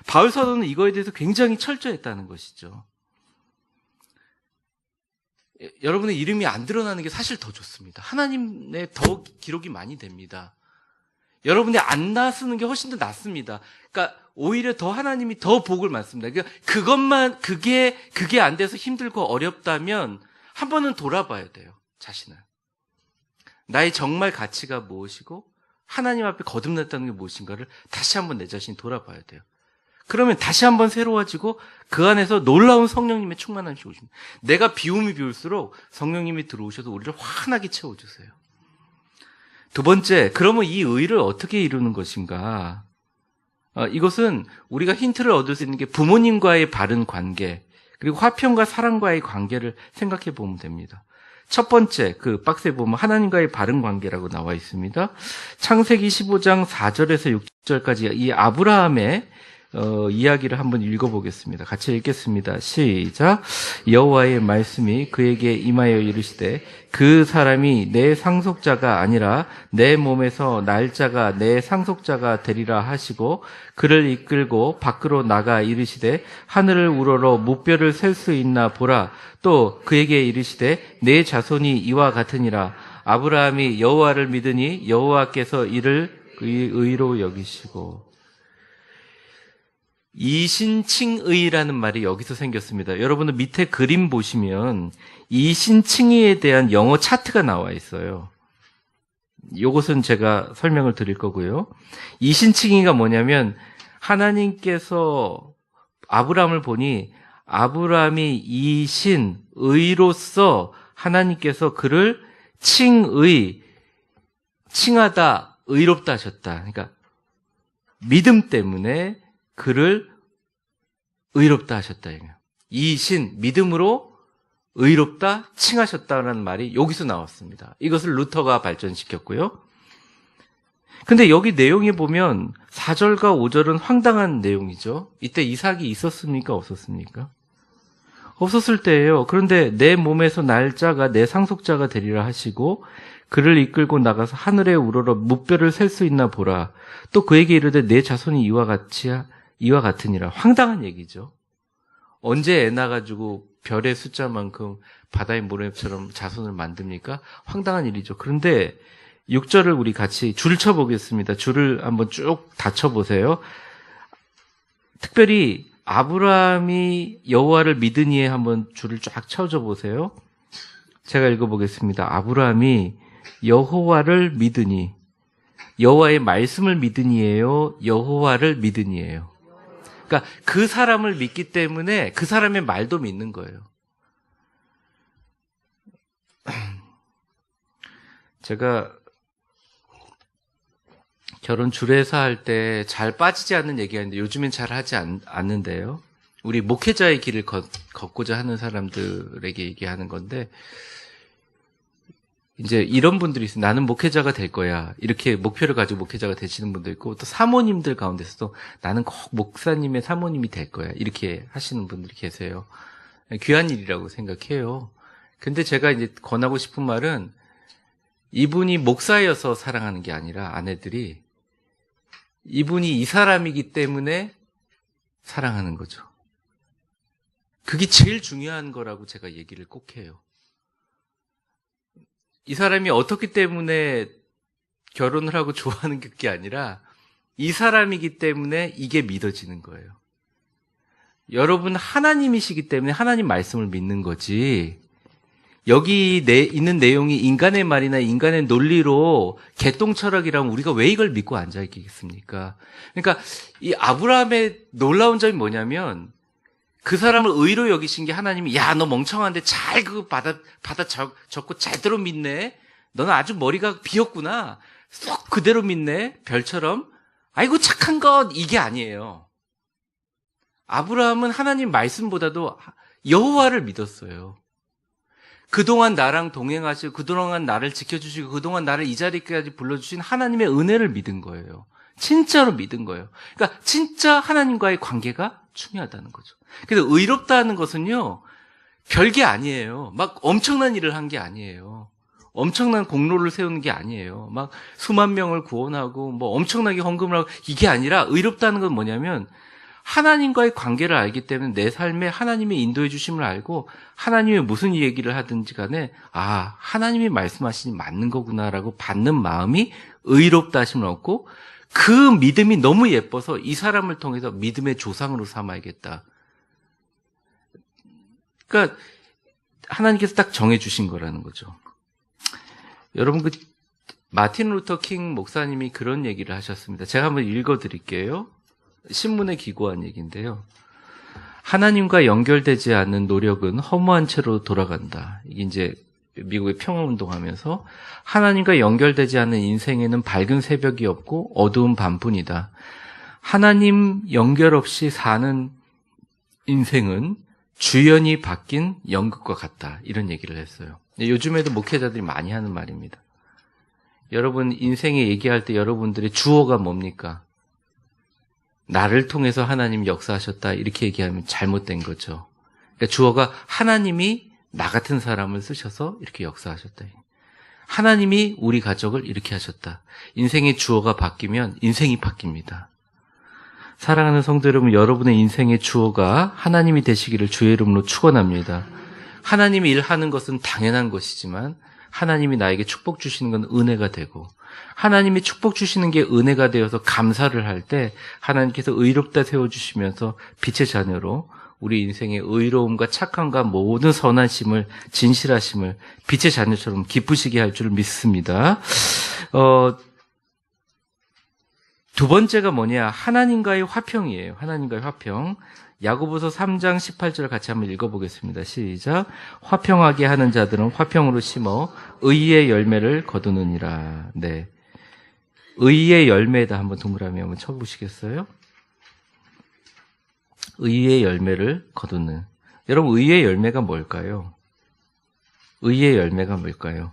바울 사도는 이거에 대해서 굉장히 철저했다는 것이죠. 여러분의 이름이 안 드러나는 게 사실 더 좋습니다. 하나님의 더 기록이 많이 됩니다. 여러분이 안 나쓰는 게 훨씬 더 낫습니다. 그러니까 오히려 더 하나님이 더 복을 많습니다. 그러니까 그게 안 돼서 힘들고 어렵다면 한 번은 돌아봐야 돼요. 자신을. 나의 정말 가치가 무엇이고 하나님 앞에 거듭났다는 게 무엇인가를 다시 한번 내 자신이 돌아봐야 돼요. 그러면 다시 한번 새로워지고 그 안에서 놀라운 성령님의 충만함이 오십니다. 내가 비움이 비울수록 성령님이 들어오셔서 우리를 환하게 채워주세요. 두 번째, 그러면 이 의를 어떻게 이루는 것인가? 이것은 우리가 힌트를 얻을 수 있는 게 부모님과의 바른 관계, 그리고 화평과 사랑과의 관계를 생각해 보면 됩니다. 첫 번째, 그 박스에 보면 하나님과의 바른 관계라고 나와 있습니다. 창세기 15장 4절에서 6절까지 이 아브라함의 이야기를 한번 읽어보겠습니다. 같이 읽겠습니다. 시작. 여호와의 말씀이 그에게 임하여 이르시되 그 사람이 내 상속자가 아니라 내 몸에서 날 자가 내 상속자가 되리라 하시고 그를 이끌고 밖으로 나가 이르시되 하늘을 우러러 무뼈를 셀 수 있나 보라. 또 그에게 이르시되 내 자손이 이와 같으니라. 아브라함이 여호와를 믿으니 여호와께서 이를 의로 여기시고. 이신칭의라는 말이 여기서 생겼습니다. 여러분들 밑에 그림 보시면 이신칭의에 대한 영어 차트가 나와 있어요. 이것은 제가 설명을 드릴 거고요. 이신칭의가 뭐냐면 하나님께서 아브라함을 보니 아브라함이 이신, 의로서 하나님께서 그를 칭하다, 의롭다 하셨다. 그러니까 믿음 때문에 그를 의롭다 하셨다. 이신, 믿음으로 의롭다, 칭하셨다라는 말이 여기서 나왔습니다. 이것을 루터가 발전시켰고요. 근데 여기 내용에 보면 4절과 5절은 황당한 내용이죠. 이때 이삭이 있었습니까? 없었습니까? 없었을 때예요. 그런데 내 몸에서 날짜가 내 상속자가 되리라 하시고 그를 이끌고 나가서 하늘에 우러러 무뼈를 셀 수 있나 보라. 또 그에게 이르되 내 자손이 이와 같으니라. 황당한 얘기죠. 언제 애 낳아가지고 별의 숫자만큼 바다의 모래처럼 자손을 만듭니까? 황당한 일이죠. 그런데 6절을 우리 같이 줄 쳐보겠습니다. 줄을 한번 쭉 닫혀보세요. 특별히 아브라함이 여호와를 믿으니에 한번 줄을 쫙 쳐줘 보세요. 제가 읽어보겠습니다. 아브라함이 여호와를 믿으니, 여호와의 말씀을 믿으니예요? 여호와를 믿으니예요? 그러니까 그 사람을 믿기 때문에 그 사람의 말도 믿는 거예요. 제가 결혼 주례사 할 때 잘 빠지지 않는 얘기하는데 요즘엔 잘 하지 않는데요. 우리 목회자의 길을 걷고자 하는 사람들에게 얘기하는 건데, 이제 이런 분들이 있어요. 나는 목회자가 될 거야. 이렇게 목표를 가지고 목회자가 되시는 분도 있고, 또 사모님들 가운데서도 나는 꼭 목사님의 사모님이 될 거야. 이렇게 하시는 분들이 계세요. 귀한 일이라고 생각해요. 근데 제가 이제 권하고 싶은 말은, 이분이 목사여서 사랑하는 게 아니라 아내들이 이분이 이 사람이기 때문에 사랑하는 거죠. 그게 제일 중요한 거라고 제가 얘기를 꼭 해요. 이 사람이 어떻기 때문에 결혼을 하고 좋아하는 게 아니라 이 사람이기 때문에 이게 믿어지는 거예요. 여러분 하나님이시기 때문에 하나님 말씀을 믿는 거지, 여기 있는 내용이 인간의 말이나 인간의 논리로 개똥철학이라면 우리가 왜 이걸 믿고 앉아있겠습니까? 그러니까 이 아브라함의 놀라운 점이 뭐냐면, 그 사람을 의로 여기신 게 하나님이, 야, 너 멍청한데 잘 그거 받아 적고 제대로 믿네. 너는 아주 머리가 비었구나. 쏙 그대로 믿네. 별처럼. 아이고 착한 것, 이게 아니에요. 아브라함은 하나님 말씀보다도 여호와를 믿었어요. 그동안 나랑 동행하시고 그동안 나를 지켜주시고 그동안 나를 이 자리까지 불러주신 하나님의 은혜를 믿은 거예요. 진짜로 믿은 거예요. 그러니까 진짜 하나님과의 관계가 중요하다는 거죠. 그래서 의롭다는 것은요, 별게 아니에요. 막 엄청난 일을 한 게 아니에요. 엄청난 공로를 세우는 게 아니에요. 막 수만 명을 구원하고 뭐 엄청나게 헌금을 하고, 이게 아니라 의롭다는 건 뭐냐면 하나님과의 관계를 알기 때문에 내 삶에 하나님의 인도해 주심을 알고 하나님이 무슨 얘기를 하든지 간에, 아, 하나님이 말씀하시니 맞는 거구나라고 받는 마음이 의롭다 하심을 얻고, 그 믿음이 너무 예뻐서 이 사람을 통해서 믿음의 조상으로 삼아야겠다. 그러니까 하나님께서 딱 정해주신 거라는 거죠. 여러분, 그 마틴 루터 킹 목사님이 그런 얘기를 하셨습니다. 제가 한번 읽어드릴게요. 신문에 기고한 얘기인데요. 하나님과 연결되지 않는 노력은 허무한 채로 돌아간다. 이게 이제 미국의 평화운동하면서, 하나님과 연결되지 않는 인생에는 밝은 새벽이 없고 어두운 밤뿐이다. 하나님 연결 없이 사는 인생은 주연이 바뀐 연극과 같다. 이런 얘기를 했어요. 요즘에도 목회자들이 많이 하는 말입니다. 여러분 인생에 얘기할 때 여러분들의 주어가 뭡니까? 나를 통해서 하나님 역사하셨다, 이렇게 얘기하면 잘못된 거죠. 그러니까 주어가 하나님이 나 같은 사람을 쓰셔서 이렇게 역사하셨다. 하나님이 우리 가족을 이렇게 하셨다. 인생의 주어가 바뀌면 인생이 바뀝니다. 사랑하는 성도 여러분, 여러분의 인생의 주어가 하나님이 되시기를 주의 이름으로 축원합니다. 하나님이 일하는 것은 당연한 것이지만 하나님이 나에게 축복 주시는 건 은혜가 되고, 하나님이 축복 주시는 게 은혜가 되어서 감사를 할 때 하나님께서 의롭다 세워주시면서 빛의 자녀로 우리 인생의 의로움과 착함과 모든 선하심을, 진실하심을 빛의 자녀처럼 기쁘시게 할 줄 믿습니다. 두 번째가 뭐냐? 하나님과의 화평이에요. 하나님과의 화평. 야고보서 3장 18절 같이 한번 읽어보겠습니다. 시작. 화평하게 하는 자들은 화평으로 심어 의의 열매를 거두느니라. 네. 의의 열매다 한번 동그라미 한번 쳐보시겠어요? 의의 열매를 거두는. 여러분, 의의 열매가 뭘까요? 의의 열매가 뭘까요?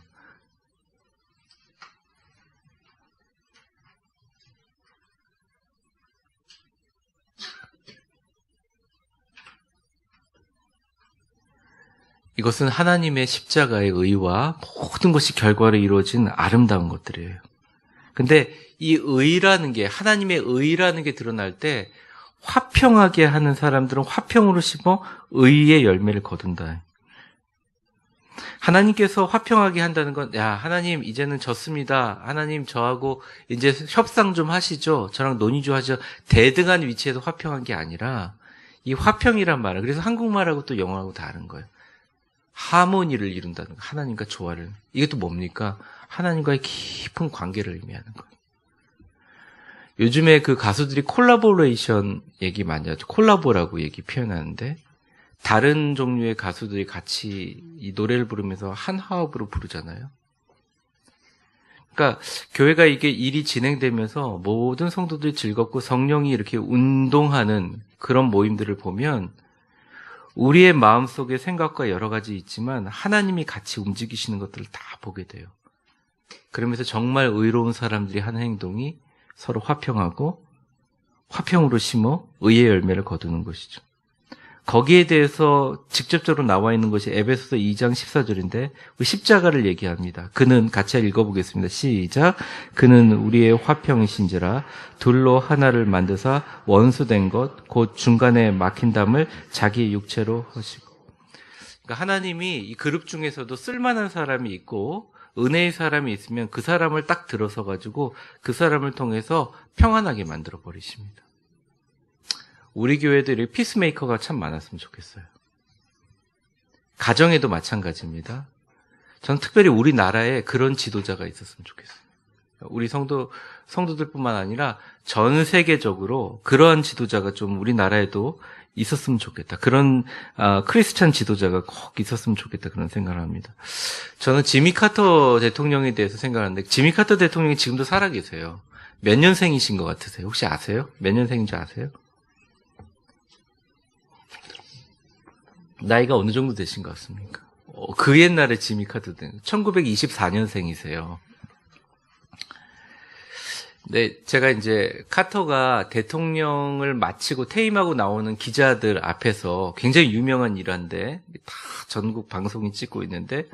이것은 하나님의 십자가의 의와 모든 것이 결과로 이루어진 아름다운 것들이에요. 근데 이 의라는 게, 하나님의 의라는 게 드러날 때 화평하게 하는 사람들은 화평으로 심어 의의 열매를 거둔다. 하나님께서 화평하게 한다는 건, 야, 하나님 이제는 졌습니다. 하나님 저하고 이제 협상 좀 하시죠. 저랑 논의 좀 하죠. 대등한 위치에서 화평한 게 아니라 이 화평이란 말은, 그래서 한국말하고 또 영어하고 다른 거예요. 하모니를 이룬다는 거, 하나님과 조화를. 이게 또 뭡니까? 하나님과의 깊은 관계를 의미하는 거예요. 요즘에 그 가수들이 콜라보레이션 얘기 많이 하죠. 콜라보라고 얘기 표현하는데, 다른 종류의 가수들이 같이 이 노래를 부르면서 한 화음으로 부르잖아요. 그러니까 교회가 이게 일이 진행되면서 모든 성도들이 즐겁고 성령이 이렇게 운동하는 그런 모임들을 보면 우리의 마음속에 생각과 여러 가지 있지만 하나님이 같이 움직이시는 것들을 다 보게 돼요. 그러면서 정말 의로운 사람들이 하는 행동이 서로 화평하고 화평으로 심어 의의 열매를 거두는 것이죠. 거기에 대해서 직접적으로 나와 있는 것이 에베소서 2장 14절인데 십자가를 얘기합니다. 그는, 같이 읽어보겠습니다. 시작. 그는 우리의 화평이신지라 둘로 하나를 만드사 원수된 것 곧 중간에 막힌 담을 자기 육체로 하시고. 그러니까 하나님이 이 그룹 중에서도 쓸만한 사람이 있고 은혜의 사람이 있으면 그 사람을 딱 들어서 가지고 그 사람을 통해서 평안하게 만들어 버리십니다. 우리 교회도 이렇게 피스메이커가 참 많았으면 좋겠어요. 가정에도 마찬가지입니다. 전 특별히 우리나라에 그런 지도자가 있었으면 좋겠어요. 우리 성도들뿐만 아니라 전 세계적으로 그러한 지도자가 좀 우리나라에도 있었으면 좋겠다. 그런 크리스찬 지도자가 꼭 있었으면 좋겠다. 그런 생각을 합니다. 저는 지미 카터 대통령에 대해서 생각하는데 지미 카터 대통령이 지금도 살아계세요. 몇 년생이신 것 같으세요? 혹시 아세요? 몇 년생인지 아세요? 나이가 어느 정도 되신 것 같습니까? 그 옛날에 지미 카터 1924년생이세요. 네, 제가 이제 카터가 대통령을 마치고 퇴임하고 나오는 기자들 앞에서 굉장히 유명한 일화인데 다 전국 방송이 찍고 있는데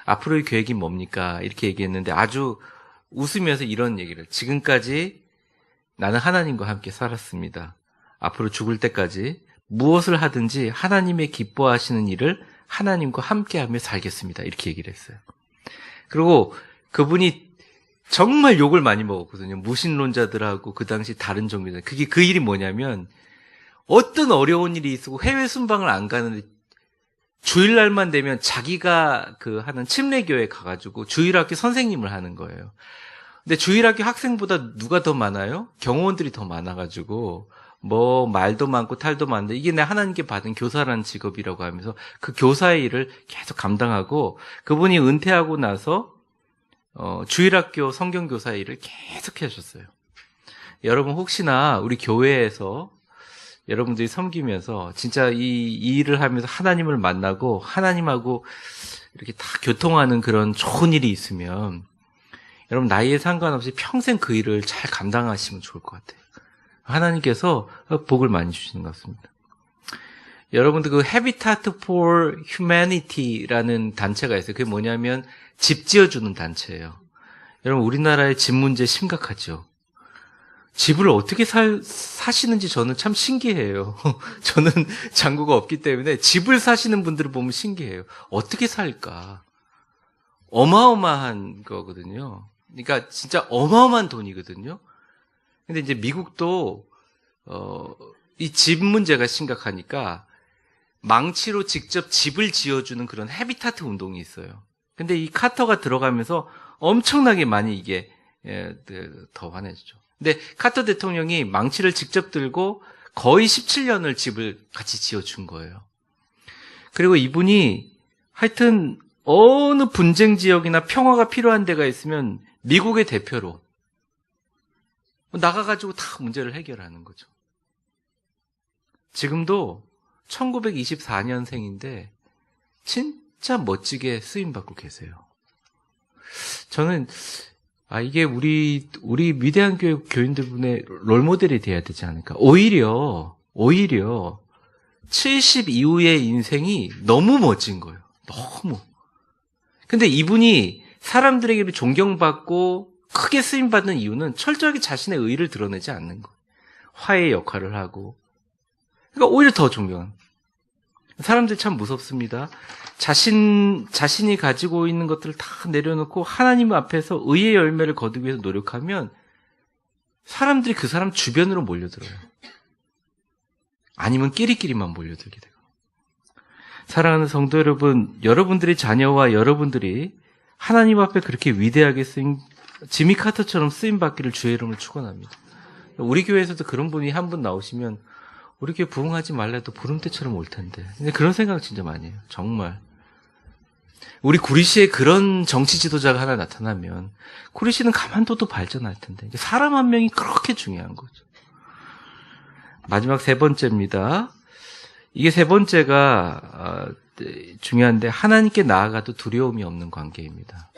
앞으로의 계획이 뭡니까? 이렇게 얘기했는데 아주 웃으면서 이런 얘기를, 지금까지 나는 하나님과 함께 살았습니다. 앞으로 죽을 때까지 무엇을 하든지 하나님의 기뻐하시는 일을 하나님과 함께하며 살겠습니다. 이렇게 얘기를 했어요. 그리고 그분이 정말 욕을 많이 먹었거든요. 무신론자들하고 그 당시 다른 종교들. 그게 그 일이 뭐냐면 어떤 어려운 일이 있고 해외 순방을 안 가는데 주일날만 되면 자기가 그 하는 침례교회 가가지고 주일학교 선생님을 하는 거예요. 근데 주일학교 학생보다 누가 더 많아요? 경호원들이 더 많아가지고 뭐 말도 많고 탈도 많은데 이게 내 하나님께 받은 교사라는 직업이라고 하면서 그 교사의 일을 계속 감당하고 그분이 은퇴하고 나서 주일학교 성경교사의 일을 계속 하셨어요. 여러분 혹시나 우리 교회에서 여러분들이 섬기면서 진짜 이 일을 하면서 하나님을 만나고 하나님하고 이렇게 다 교통하는 그런 좋은 일이 있으면 여러분 나이에 상관없이 평생 그 일을 잘 감당하시면 좋을 것 같아요. 하나님께서 복을 많이 주시는 것 같습니다. 여러분들 그 Habitat for Humanity라는 단체가 있어요. 그게 뭐냐면 집 지어주는 단체예요. 여러분 우리나라의 집 문제 심각하죠. 집을 어떻게 사시는지 저는 참 신기해요. 저는 잔고가 없기 때문에 집을 사시는 분들을 보면 신기해요. 어떻게 살까? 어마어마한 거거든요. 그러니까 진짜 어마어마한 돈이거든요. 근데 이제 미국도 이 집 문제가 심각하니까 망치로 직접 집을 지어주는 그런 헤비타트 운동이 있어요. 근데 이 카터가 들어가면서 엄청나게 많이 이게 더 환해지죠. 근데 카터 대통령이 망치를 직접 들고 거의 17년을 집을 같이 지어준 거예요. 그리고 이분이 하여튼 어느 분쟁 지역이나 평화가 필요한 데가 있으면 미국의 대표로 나가가지고 다 문제를 해결하는 거죠. 지금도 1924년생인데 진짜 멋지게 쓰임받고 계세요. 저는 이게 우리 위대한 교인들분의 롤모델이 돼야 되지 않을까. 오히려 70 이후의 인생이 너무 멋진 거예요. 너무. 근데 이분이 사람들에게 존경받고 크게 쓰임받는 이유는 철저하게 자신의 의의를 드러내지 않는 거예요. 화해의 역할을 하고. 그러니까 오히려 더 존경한. 사람들 참 무섭습니다. 자신이 가지고 있는 것들을 다 내려놓고 하나님 앞에서 의의 열매를 거두기 위해서 노력하면 사람들이 그 사람 주변으로 몰려들어요. 아니면 끼리끼리만 몰려들게 되고. 사랑하는 성도 여러분, 여러분들의 자녀와 여러분들이 하나님 앞에 그렇게 위대하게 쓰임, 지미 카터처럼 쓰임받기를 주의 이름을 축원합니다. 우리 교회에서도 그런 분이 한 분 나오시면 우리 교회 부흥하지 말래도 보름대처럼 올 텐데. 근데 그런 생각 진짜 많이 해요. 정말. 우리 구리시에 그런 정치 지도자가 하나 나타나면 구리시는 가만둬도 발전할 텐데. 사람 한 명이 그렇게 중요한 거죠. 마지막 세 번째입니다. 이게 세 번째가 중요한데 하나님께 나아가도 두려움이 없는 관계입니다.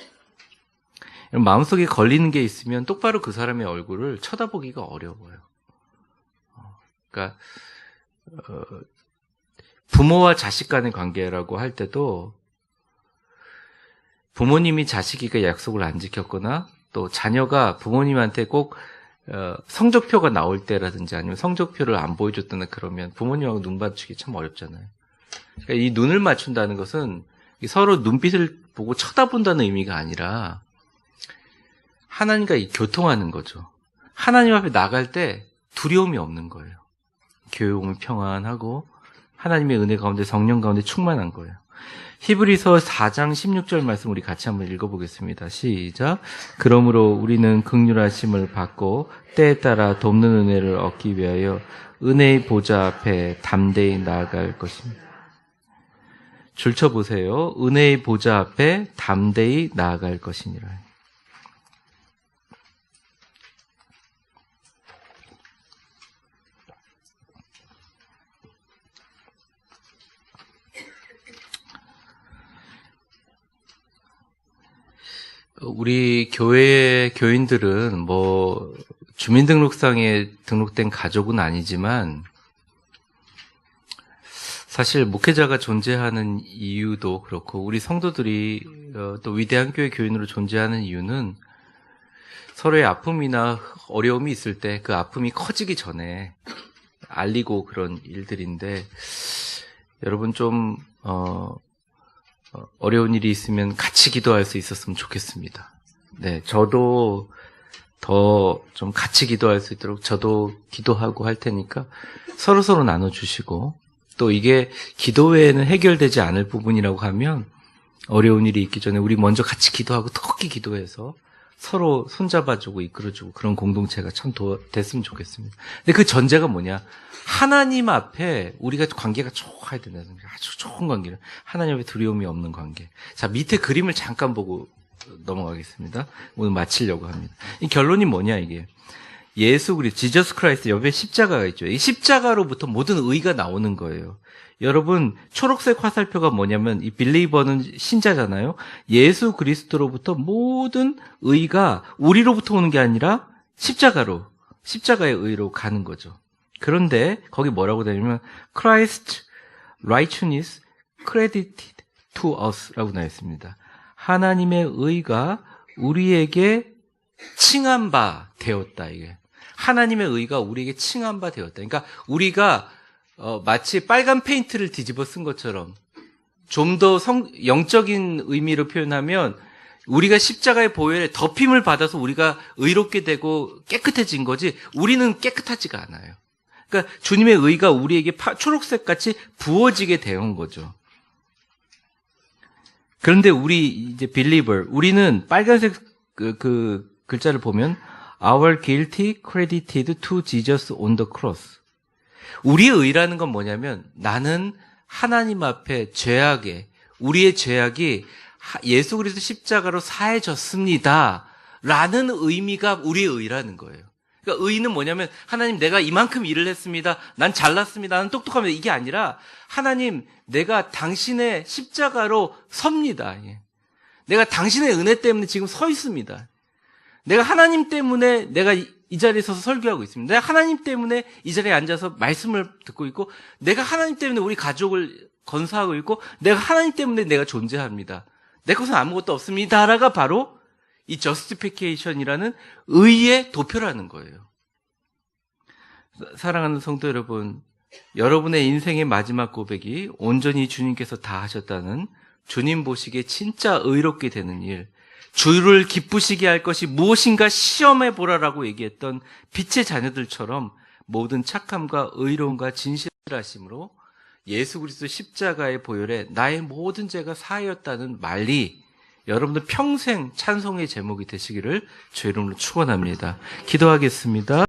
마음속에 걸리는 게 있으면 똑바로 그 사람의 얼굴을 쳐다보기가 어려워요. 그러니까 부모와 자식 간의 관계라고 할 때도 부모님이 자식에게 약속을 안 지켰거나 또 자녀가 부모님한테 꼭 성적표가 나올 때라든지 아니면 성적표를 안 보여줬다나 그러면 부모님하고 눈 맞추기 참 어렵잖아요. 그러니까 이 눈을 맞춘다는 것은 서로 눈빛을 보고 쳐다본다는 의미가 아니라 하나님과 교통하는 거죠. 하나님 앞에 나갈 때 두려움이 없는 거예요. 교육은 평안하고 하나님의 은혜 가운데 성령 가운데 충만한 거예요. 히브리서 4장 16절 말씀 우리 같이 한번 읽어보겠습니다. 시작. 그러므로 우리는 긍휼하심을 받고 때에 따라 돕는 은혜를 얻기 위하여 은혜의 보좌 앞에 담대히 나아갈 것입니다. 줄쳐보세요. 은혜의 보좌 앞에 담대히 나아갈 것이니라. 우리 교회의 교인들은 주민등록상에 등록된 가족은 아니지만 사실 목회자가 존재하는 이유도 그렇고 우리 성도들이 또 위대한 교회 교인으로 존재하는 이유는 서로의 아픔이나 어려움이 있을 때 그 아픔이 커지기 전에 알리고 그런 일들인데 여러분 좀 어려운 일이 있으면 같이 기도할 수 있었으면 좋겠습니다. 네, 저도 더 좀 같이 기도할 수 있도록 저도 기도하고 할 테니까 서로 나눠주시고 또 이게 기도 외에는 해결되지 않을 부분이라고 하면 어려운 일이 있기 전에 우리 먼저 같이 기도하고 특히 기도해서 서로 손잡아주고 이끌어주고 그런 공동체가 참 됐으면 좋겠습니다. 근데 그 전제가 뭐냐? 하나님 앞에 우리가 관계가 좋아야 된다는 거예요. 아주 좋은 관계를. 하나님 앞에 두려움이 없는 관계. 자, 밑에 그림을 잠깐 보고 넘어가겠습니다. 오늘 마치려고 합니다. 이 결론이 뭐냐, 이게. 예수 그리스도, 지저스 크라이스트 옆에 십자가가 있죠. 이 십자가로부터 모든 의가 나오는 거예요. 여러분, 초록색 화살표가 뭐냐면 이 빌리버는 신자잖아요. 예수 그리스도로부터 모든 의가 우리로부터 오는 게 아니라 십자가의 의로 가는 거죠. 그런데 거기 뭐라고 되냐면 Christ righteousness credited to us라고 나와 있습니다. 하나님의 의가 우리에게 칭한 바 되었다. 이게 하나님의 의가 우리에게 칭한 바 되었다. 그러니까 우리가 마치 빨간 페인트를 뒤집어 쓴 것처럼 좀 더 영적인 의미로 표현하면 우리가 십자가의 보혈에 덮임을 받아서 우리가 의롭게 되고 깨끗해진 거지 우리는 깨끗하지가 않아요. 그러니까 주님의 의가 우리에게 초록색같이 부어지게 되는 거죠. 그런데 우리 이제 believer, 우리는 빨간색 그 글자를 보면 our guilty credited to Jesus on the cross. 우리의 의라는 건 뭐냐면 나는 하나님 앞에 우리의 죄악이 예수 그리스도 십자가로 사해졌습니다. 라는 의미가 우리의 의라는 거예요. 그러니까 의는 뭐냐면 하나님 내가 이만큼 일을 했습니다. 난 잘났습니다. 나는 똑똑합니다. 이게 아니라 하나님 내가 당신의 십자가로 섭니다. 내가 당신의 은혜 때문에 지금 서 있습니다. 내가 하나님 때문에 내가 이 자리에 서서 설교하고 있습니다. 내가 하나님 때문에 이 자리에 앉아서 말씀을 듣고 있고 내가 하나님 때문에 우리 가족을 건사하고 있고 내가 하나님 때문에 내가 존재합니다. 내 것은 아무것도 없습니다라가 바로 이 justification이라는 의의 도표라는 거예요. 사랑하는 성도 여러분, 여러분의 인생의 마지막 고백이 온전히 주님께서 다 하셨다는 주님 보시기에 진짜 의롭게 되는 일, 주를 기쁘시게 할 것이 무엇인가 시험해 보라라고 얘기했던 빛의 자녀들처럼 모든 착함과 의로움과 진실하심으로 예수 그리스도 십자가의 보혈에 나의 모든 죄가 사하였다는 말이 여러분들 평생 찬송의 제목이 되시기를 주의 이름으로 축원합니다. 기도하겠습니다.